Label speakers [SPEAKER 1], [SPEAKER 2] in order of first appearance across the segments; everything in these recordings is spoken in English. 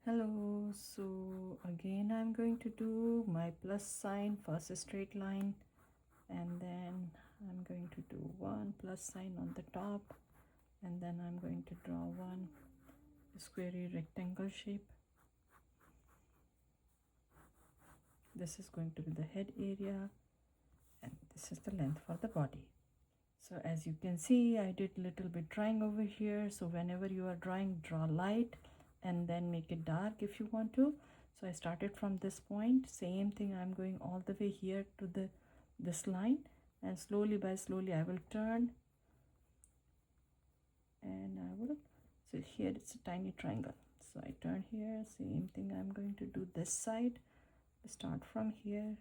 [SPEAKER 1] Hello, so again I'm going to do my plus sign, first straight line, and then I'm going to do one plus sign on the top, and then I'm going to draw one squarey rectangle shape. This is going to be the head area, and this is the length for the body. So as you can see, I did little bit drawing over here. So whenever you are drawing, draw light and then make it dark if you want to. So I started from this point, same thing, I'm going all the way here to this line, and slowly I will turn, and I will, so here it's a tiny triangle, so I turn here, same thing I'm going to do this side. Start from here,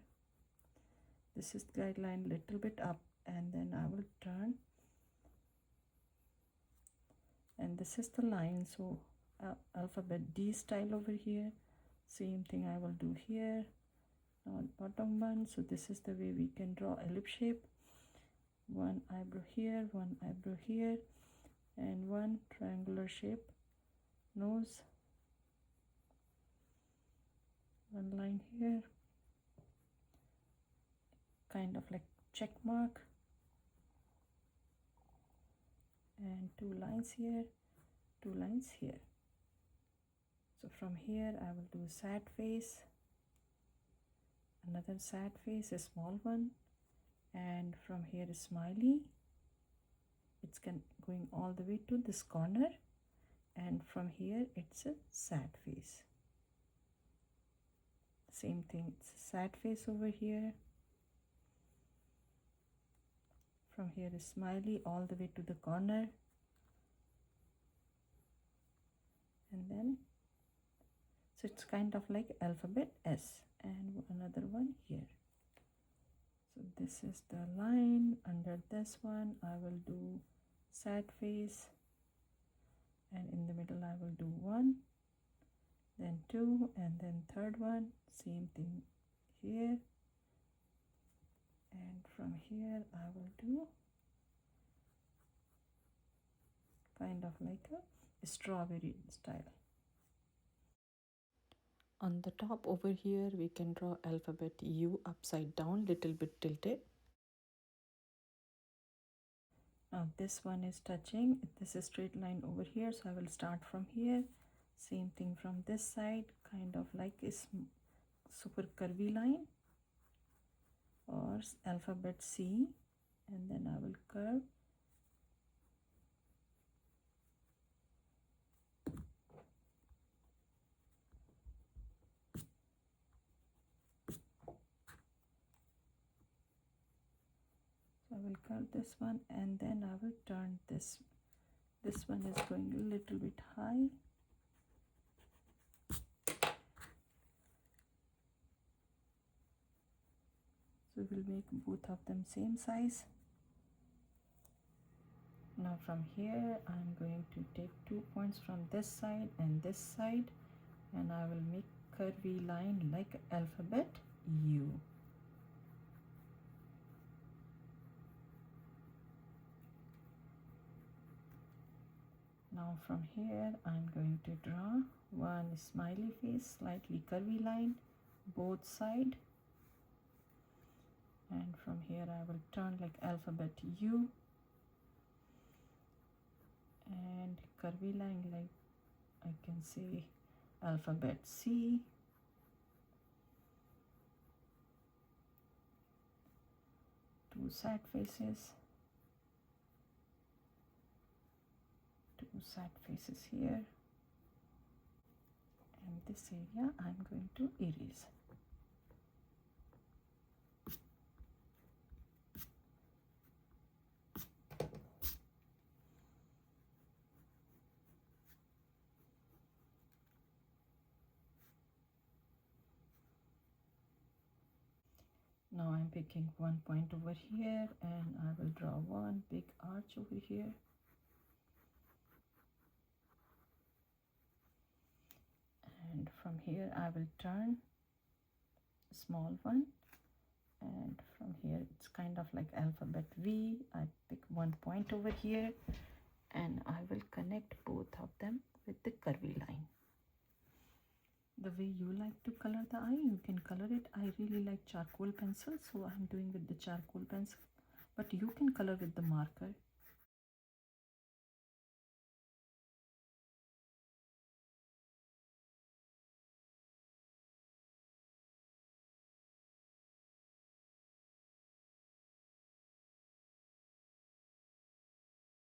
[SPEAKER 1] this is the guideline, little bit up, and then I will turn, and this is the line. So alphabet D style over here, same thing I will do here. Now bottom one, so this is the way we can draw ellipse shape. One eyebrow here, one eyebrow here, and one triangular shape nose, one line here, kind of like check mark, and two lines here, two lines here. So from here I will do sad face, another sad face, a small one, and from here is smiley. It's going all the way to this corner, and from here it's a sad face. Same thing, it's a sad face over here. From here is smiley all the way to the corner, and then so it's kind of like alphabet S, and another one here. So this is the line. Under this one I will do sad face, and in the middle I will do one, then two, and then third one, same thing here, and from here I will do kind of like a strawberry style. On the top over here we can draw alphabet U upside down, little bit tilted. Now this one is touching, this is straight line over here, so I will start from here, same thing from this side, kind of like a super curvy line or alphabet C, and then I will curve. So I will curve this one, and then I will turn this. This one is going a little bit high. So we will make both of them same size. Now from here I'm going to take 2 points from this side and this side, and I will make curvy line like alphabet U. Now from here I'm going to draw one smiley face, slightly curvy line both side, and from here I will turn like alphabet U, and curvy line like I can say alphabet C, two sad faces, two sad faces here, and this area I'm going to erase. Now I'm picking 1 point over here, and I will draw one big arch over here. And from here I will turn a small one, and from here it's kind of like alphabet V. I pick 1 point over here, and I will connect both of them with the curvy line. the way you like to color the eye, you can color it. I really like charcoal pencil, so I'm doing with the charcoal pencil, but you can color with the marker.